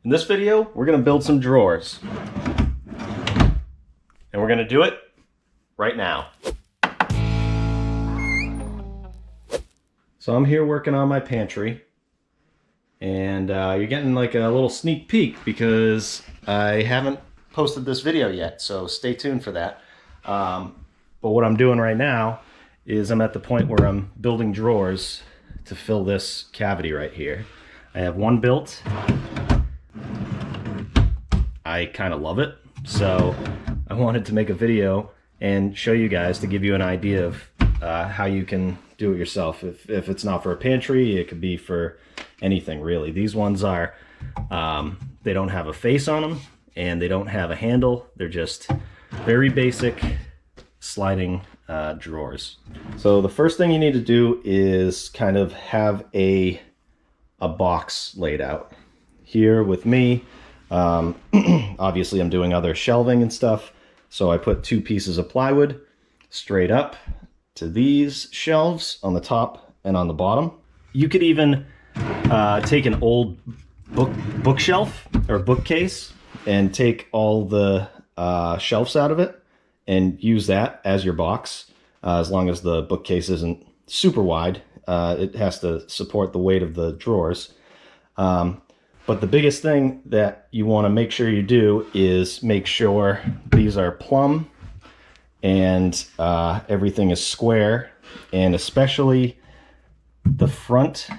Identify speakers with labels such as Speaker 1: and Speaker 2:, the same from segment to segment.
Speaker 1: In this video, we're going to build some drawers. And we're going to do it right now. So I'm here working on my pantry. And you're getting like a little sneak peek because I haven't posted this video yet. So stay tuned for that. But what I'm doing right now is I'm at the point where I'm building drawers to fill this cavity right here. I have one built. I kind of love it, so I wanted to make a video and show you guys to give you an idea of how you can do it yourself. If it's not for a pantry, it could be for anything really. These ones are, they don't have a face on them and they don't have a handle. They're just very basic sliding drawers. So the first thing you need to do is kind of have a box laid out. Here with me, obviously I'm doing other shelving and stuff, so I put 2 pieces of plywood straight up to these shelves on the top and on the bottom. You could even take an old bookshelf or bookcase and take all the shelves out of it and use that as your box, as long as the bookcase isn't super wide. It has to support the weight of the drawers. But the biggest thing that you want to make sure you do is make sure these are plumb and everything is square, and especially the front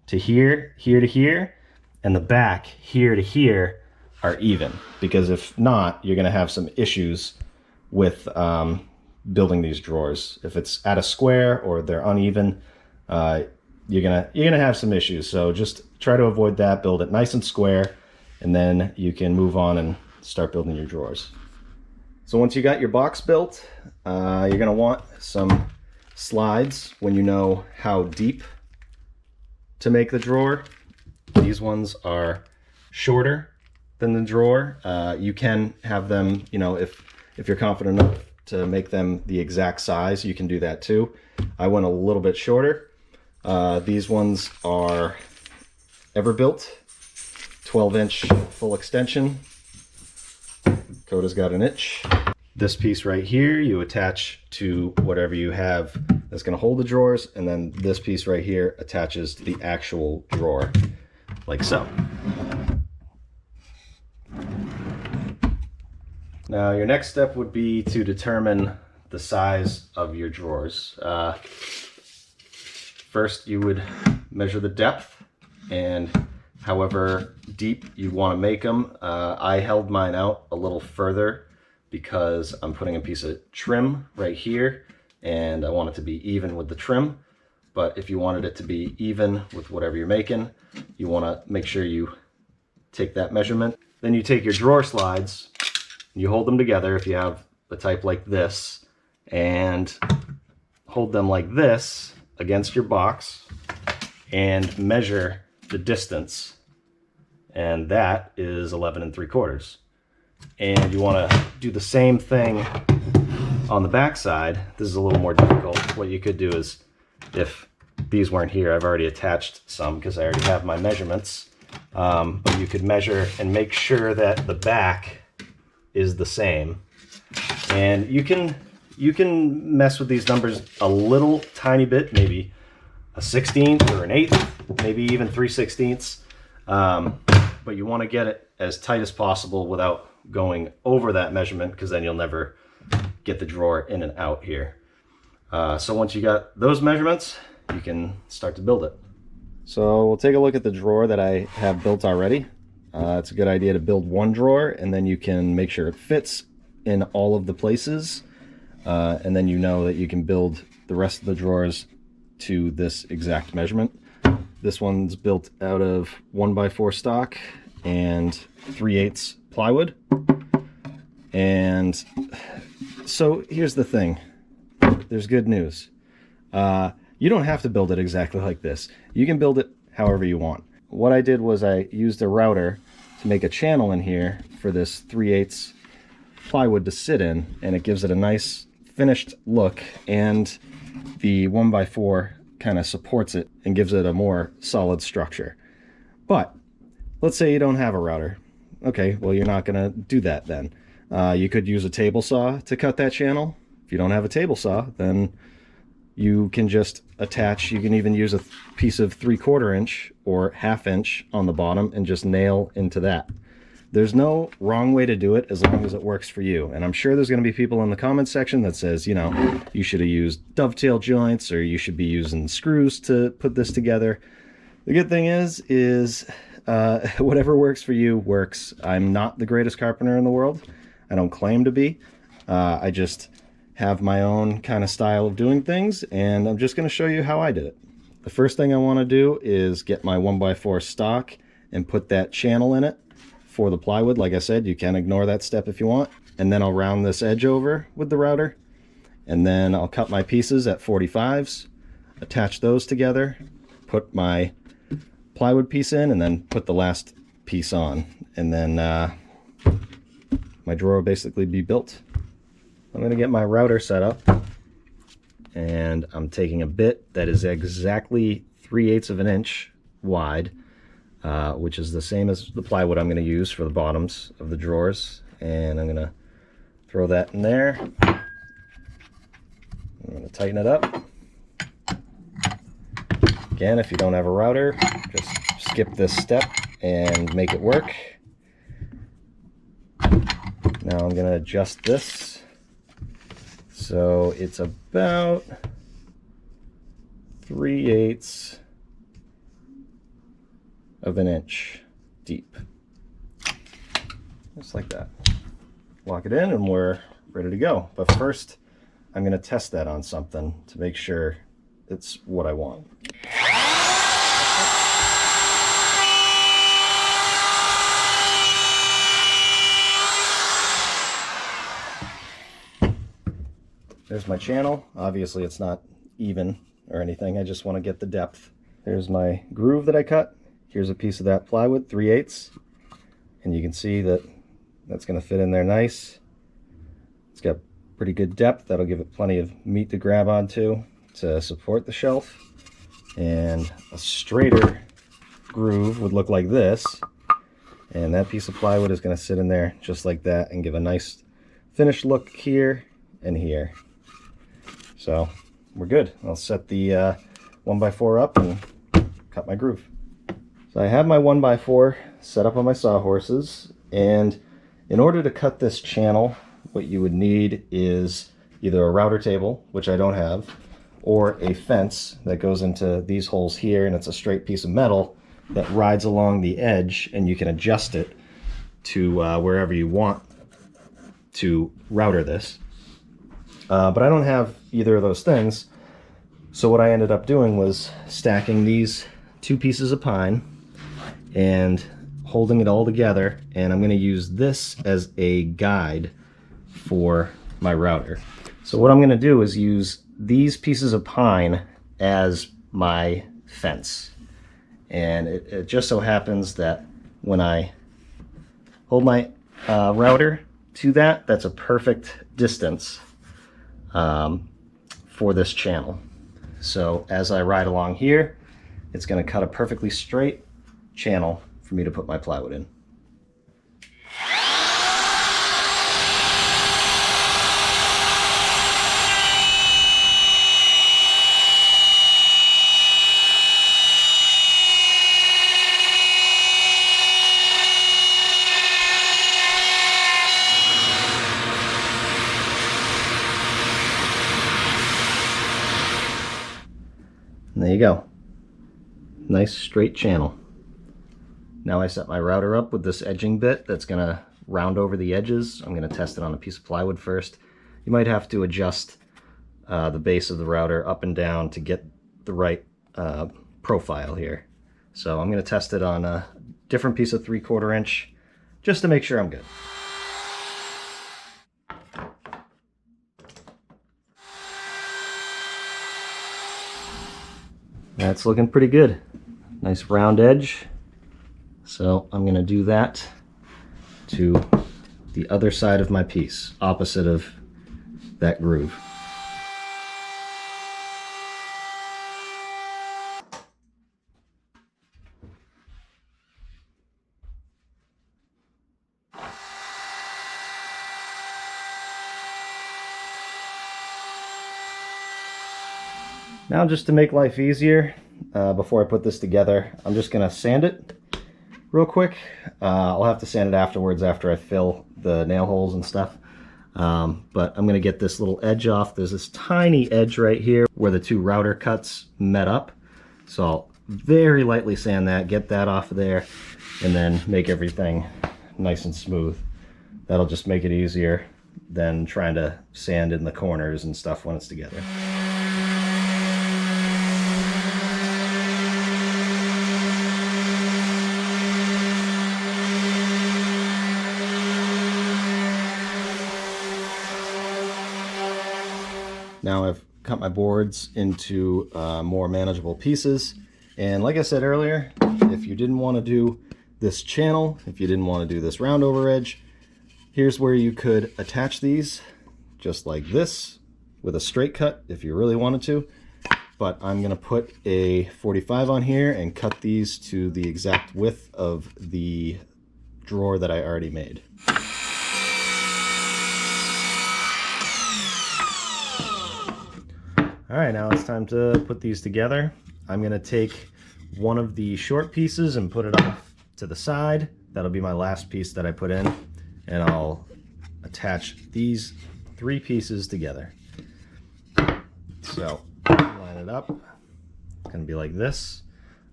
Speaker 1: to here, here to here, and the back here to here are even, because if not, you're going to have some issues with building these drawers. If it's at a square or they're uneven, you're gonna have some issues. So just try to avoid that. Build it nice and square, and then you can move on and start building your drawers. So once you got your box built, you're gonna want some slides when you know how deep to make the drawer. These ones are shorter than the drawer. You can have them, you know, if you're confident enough to make them the exact size, you can do that too. I went a little bit shorter. These ones are Everbuilt, 12-inch full extension. Coda's got an inch. This piece right here you attach to whatever you have that's going to hold the drawers, and then this piece right here attaches to the actual drawer, like so. Now your next step would be to determine the size of your drawers. First, you would measure the depth and however deep you want to make them. I held mine out a little further because I'm putting a piece of trim right here and I want it to be even with the trim. But if you wanted it to be even with whatever you're making, you want to make sure you take that measurement. Then you take your drawer slides, you hold them together if you have a type like this, and hold them like this against your box and measure the distance, and that is 11 3/4. And you want to do the same thing on the back side. This is a little more difficult. What you could do is, if these weren't here, I've already attached some because I already have my measurements, but you could measure and make sure that the back is the same. And you can mess with these numbers a little tiny bit, maybe a 16th or an 1/8, maybe even 3/16. But you want to get it as tight as possible without going over that measurement, because then you'll never get the drawer in and out here. So once you got those measurements, you can start to build it. So we'll take a look at the drawer that I have built already. It's a good idea to build one drawer, and then you can make sure it fits in all of the places. And then you know that you can build the rest of the drawers to this exact measurement. This one's built out of 1x4 stock and 3/8 plywood. And so here's the thing. There's good news. You don't have to build it exactly like this. You can build it however you want. What I did was I used a router to make a channel in here for this 3/8 plywood to sit in, and it gives it a nice finished look, and the 1x4 kind of supports it and gives it a more solid structure. But let's say you don't have a router. Okay, well, you're not going to do that then. You could use a table saw to cut that channel. If you don't have a table saw, then you can just attach, you can even use a piece of 3/4 inch or 1/2 inch on the bottom and just nail into that. There's no wrong way to do it as long as it works for you. And I'm sure there's going to be people in the comments section that says, you know, you should have used dovetail joints or you should be using screws to put this together. The good thing is whatever works for you works. I'm not the greatest carpenter in the world. I don't claim to be. I just have my own kind of style of doing things, and I'm just going to show you how I did it. The first thing I want to do is get my 1x4 stock and put that channel in it for the plywood. Like I said, you can ignore that step if you want. And then I'll round this edge over with the router, and then I'll cut my pieces at 45s, attach those together, put my plywood piece in, and then put the last piece on, and then my drawer will basically be built. I'm going to get my router set up, and I'm taking a bit that is exactly 3/8 of an inch wide, which is the same as the plywood I'm going to use for the bottoms of the drawers, and I'm going to throw that in there. I'm going to tighten it up. Again, if you don't have a router, just skip this step and make it work. Now I'm going to adjust this so it's about 3/8 of an inch deep. Just like that. Lock it in and we're ready to go. But first, I'm going to test that on something to make sure it's what I want. There's my channel. Obviously it's not even or anything. I just want to get the depth. There's my groove that I cut. Here's a piece of that plywood, 3/8. And you can see that that's going to fit in there nice. It's got pretty good depth. That'll give it plenty of meat to grab onto to support the shelf. And a straighter groove would look like this. And that piece of plywood is going to sit in there just like that and give a nice finished look here and here. So we're good. I'll set the 1x4 up and cut my groove. So I have my 1x4 set up on my sawhorses, and in order to cut this channel, what you would need is either a router table, which I don't have, or a fence that goes into these holes here, and it's a straight piece of metal that rides along the edge, and you can adjust it to wherever you want to router this. But I don't have either of those things, so what I ended up doing was stacking these 2 pieces of pine and holding it all together, and I'm going to use this as a guide for my router. So what I'm going to do is use these pieces of pine as my fence, and it just so happens that when I hold my router to that, that's a perfect distance for this channel. So as I ride along here, it's going to cut a perfectly straight channel for me to put my plywood in. And there you go. Nice straight channel. Now I set my router up with this edging bit that's going to round over the edges. I'm going to test it on a piece of plywood first. You might have to adjust the base of the router up and down to get the right profile here. So I'm going to test it on a different piece of 3/4 inch just to make sure I'm good. That's looking pretty good. Nice round edge. So I'm going to do that to the other side of my piece, opposite of that groove. Now, just to make life easier, before I put this together, I'm just gonna sand it real quick. I'll have to sand it afterwards after I fill the nail holes and stuff. But I'm gonna get this little edge off. There's this tiny edge right here where the two router cuts met up. So I'll very lightly sand that, get that off of there, and then make everything nice and smooth. That'll just make it easier than trying to sand in the corners and stuff when it's together. Now I've cut my boards into more manageable pieces, and like I said earlier, if you didn't want to do this channel, if you didn't want to do this round over edge, here's where you could attach these just like this with a straight cut if you really wanted to. But I'm gonna put a 45 on here and cut these to the exact width of the drawer that I already made. All right, now it's time to put these together. I'm gonna take one of the short pieces and put it off to the side. That'll be my last piece that I put in, and I'll attach these three pieces together. So line it up. It's gonna be like this.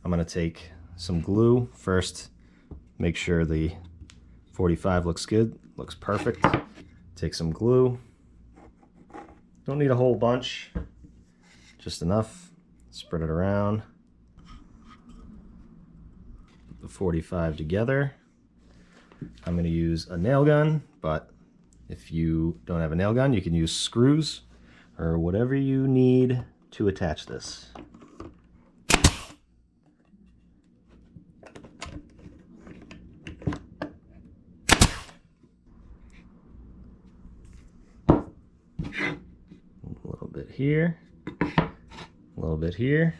Speaker 1: I'm gonna take some glue first, make sure the 45 looks good, looks perfect. Take some glue. Don't need a whole bunch. Just enough, spread it around. Put the 45 together. I'm going to use a nail gun, but if you don't have a nail gun, you can use screws or whatever you need to attach this. A little bit here. A little bit here.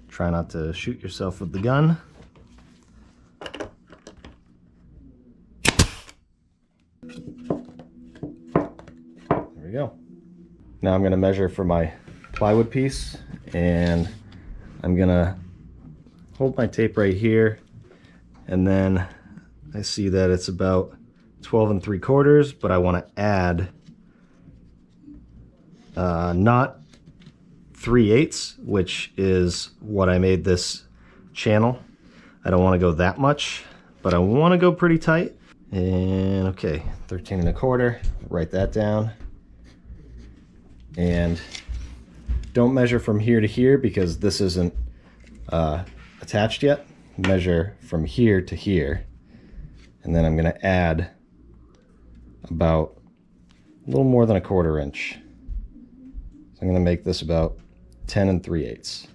Speaker 1: Try not to shoot yourself with the gun. There we go. Now I'm going to measure for my plywood piece, and I'm going to hold my tape right here, and then I see that it's about 12 3/4, but I want to add not 3/8, which is what I made this channel. I don't want to go that much, but I want to go pretty tight. And okay, 13 1/4, write that down. And don't measure from here to here because this isn't attached yet. Measure from here to here. And then I'm going to add about a little more than 1/4 inch. So I'm going to make this about 10 3/8.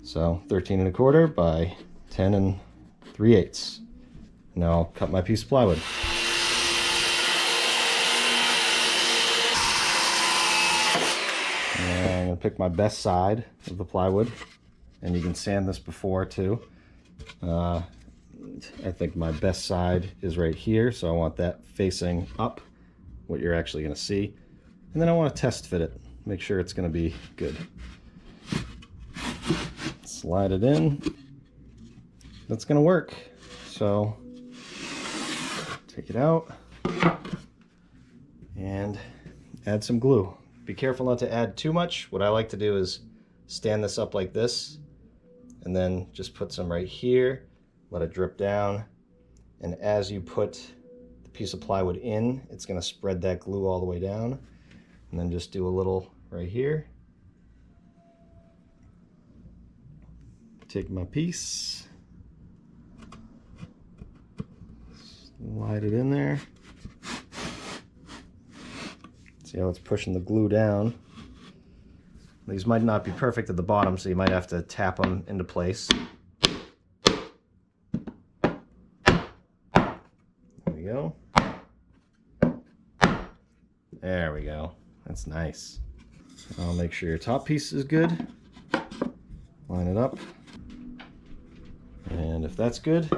Speaker 1: So 13 1/4 by 10 3/8. Now I'll cut my piece of plywood. And I'm going to pick my best side of the plywood, and you can sand this before too. I think my best side is right here, so I want that facing up, what you're actually going to see. And then I want to test fit it. Make sure it's going to be good. Slide it in. That's going to work. So take it out and add some glue. Be careful not to add too much. What I like to do is stand this up like this and then just put some right here, let it drip down, and as you put the piece of plywood in, it's going to spread that glue all the way down. And then just do a little right here. Take my piece, slide it in there. See how it's pushing the glue down. These might not be perfect at the bottom, so you might have to tap them into place. There we go. There we go. That's nice. I'll make sure your top piece is good. Line it up. And if that's good,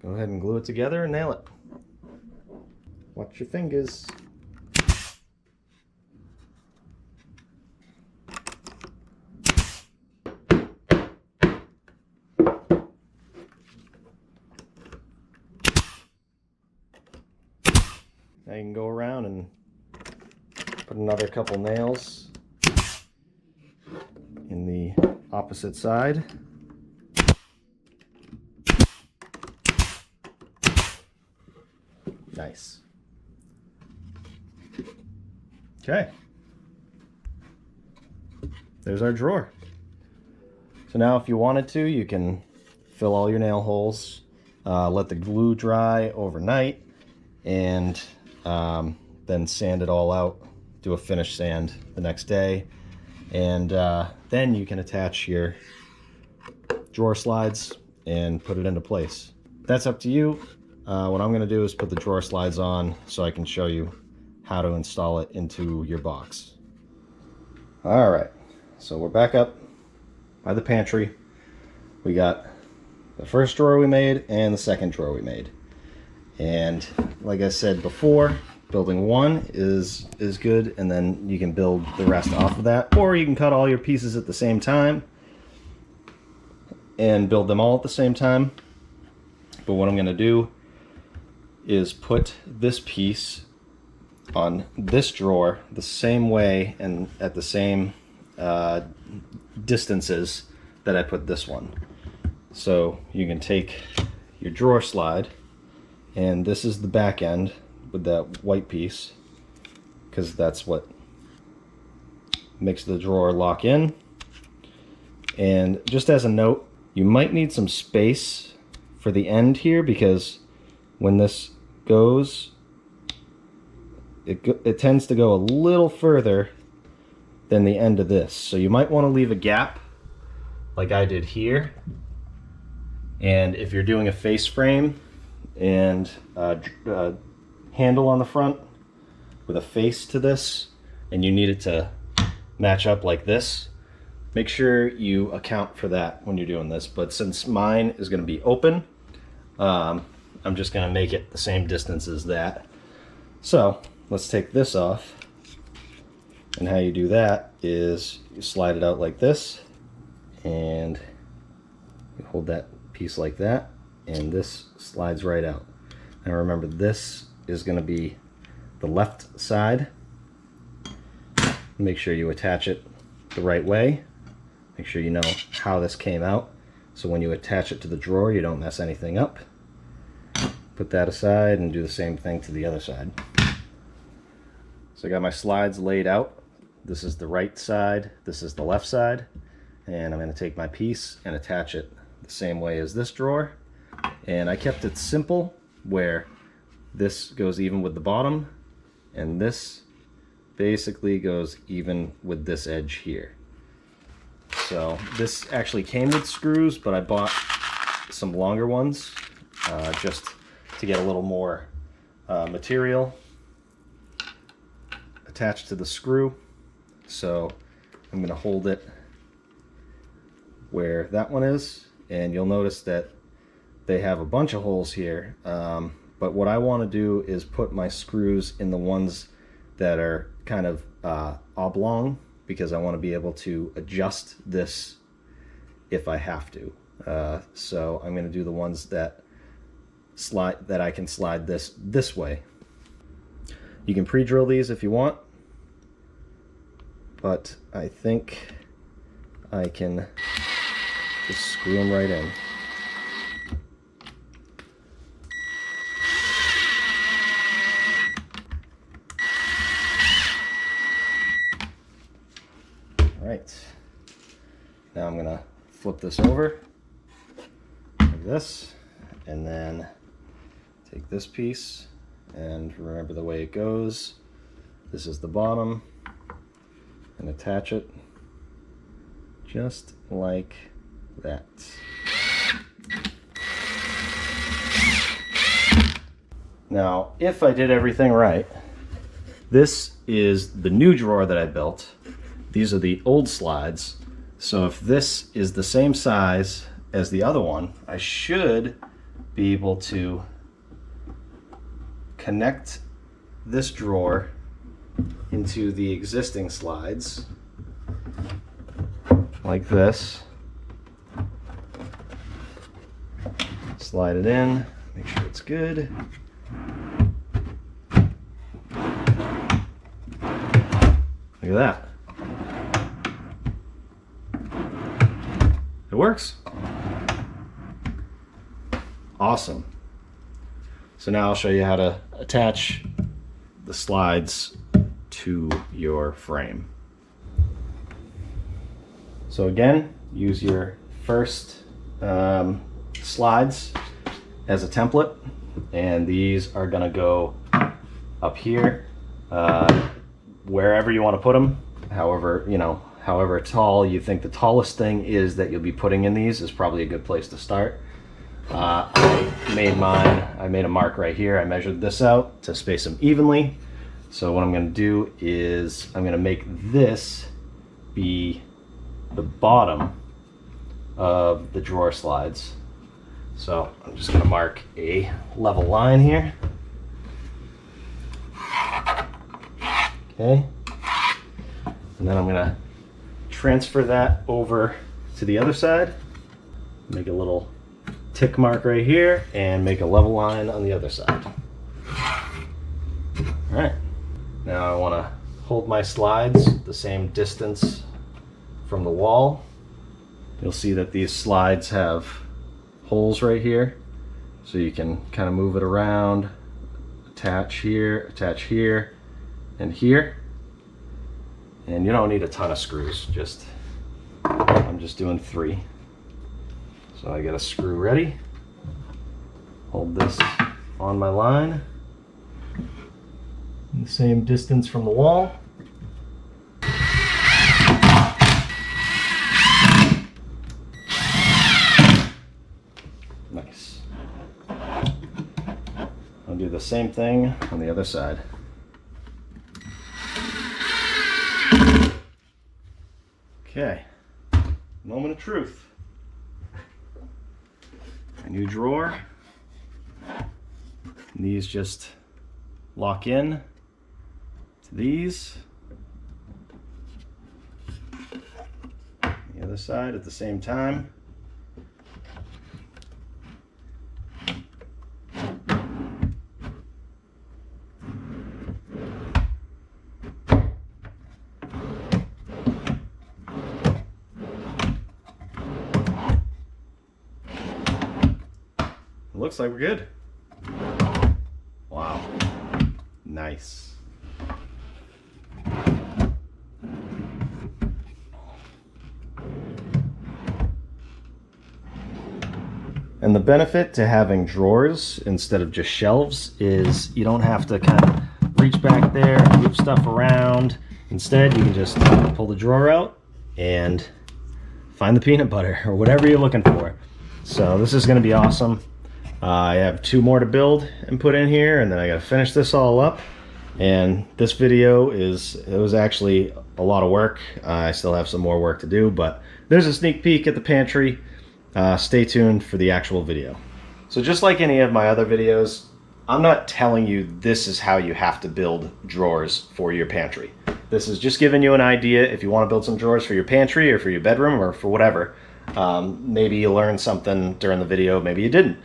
Speaker 1: go ahead and glue it together and nail it. Watch your fingers. Now you can go around and put another couple nails in the opposite side. Nice. Okay. There's our drawer. So now if you wanted to, you can fill all your nail holes, let the glue dry overnight, and then sand it all out, do a finish sand the next day, and then you can attach your drawer slides and put it into place. That's up to you. What I'm going to do is put the drawer slides on so I can show you how to install it into your box. Alright, so we're back up by the pantry. We got the first drawer we made and the second drawer we made. And like I said before, building one is good, and then you can build the rest off of that. Or you can cut all your pieces at the same time and build them all at the same time. But what I'm going to do is put this piece on this drawer the same way and at the same distances that I put this one. So you can take your drawer slide, and this is the back end with that white piece, because that's what makes the drawer lock in. And just as a note, you might need some space for the end here, because when this goes, it tends to go a little further than the end of this. So you might want to leave a gap like I did here. And if you're doing a face frame and a handle on the front with a face to this, and you need it to match up like this, make sure you account for that when you're doing this. But since mine is going to be open, I'm just going to make it the same distance as that. So let's take this off. And how you do that is you slide it out like this, and you hold that piece like that, and this slides right out. Now remember, this is going to be the left side. Make sure you attach it the right way. Make sure you know how this came out, so when you attach it to the drawer you don't mess anything up. Put that aside and do the same thing to the other side. So I got my slides laid out. This is the right side, this is the left side, and I'm going to take my piece and attach it the same way as this drawer. And I kept it simple, where this goes even with the bottom, and this basically goes even with this edge here. So this actually came with screws, but I bought some longer ones just to get a little more material attached to the screw. So I'm going to hold it where that one is, and you'll notice that they have a bunch of holes here, but what I want to do is put my screws in the ones that are kind of oblong, because I want to be able to adjust this if I have to. So I'm going to do the ones that I can slide this way. You can pre-drill these if you want, but I think I can just screw them right in. Right, now I'm gonna flip this over like this, and then take this piece, and remember the way it goes. This is the bottom, and attach it just like that. Now, if I did everything right, this is the new drawer that I built. These are the old slides. So if this is the same size as the other one, I should be able to connect this drawer into the existing slides like this. Slide it in, make sure it's good. Look at that. It works. Awesome. So now I'll show you how to attach the slides to your frame. So again, use your first slides as a template, and these are gonna go up here, wherever you want to put them. However, however tall you think the tallest thing is that you'll be putting in these is probably a good place to start. I made a mark right here. I measured this out to space them evenly. So what I'm going to do is I'm going to make this be the bottom of the drawer slides. So I'm just going to mark a level line here. Okay. And then I'm going to transfer that over to the other side. Make a little tick mark right here and make a level line on the other side. All right. Now I want to hold my slides the same distance from the wall. You'll see that these slides have holes right here, so you can kind of move it around, attach here, and here. And you don't need a ton of screws, I'm just doing 3. So I get a screw ready, hold this on my line, the same distance from the wall. Nice. I'll do the same thing on the other side. Okay, moment of truth. A new drawer. And these just lock in to these. The other side at the same time. Looks like we're good. Wow. Nice. And the benefit to having drawers instead of just shelves is you don't have to kind of reach back there and move stuff around. Instead, you can just pull the drawer out and find the peanut butter or whatever you're looking for. So this is going to be awesome. I have 2 more to build and put in here, and then I got to finish this all up. And this video it was actually a lot of work. I still have some more work to do, but there's a sneak peek at the pantry. Stay tuned for the actual video. So just like any of my other videos, I'm not telling you this is how you have to build drawers for your pantry. This is just giving you an idea if you want to build some drawers for your pantry or for your bedroom or for whatever. Maybe you learned something during the video, maybe you didn't.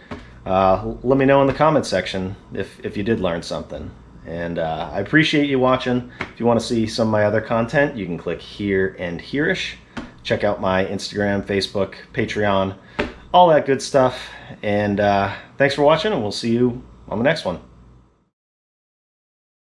Speaker 1: Let me know in the comment section if you did learn something. And I appreciate you watching. If you want to see some of my other content, you can click here and here-ish. Check out my Instagram, Facebook, Patreon, all that good stuff. And thanks for watching, and we'll see you on the next one.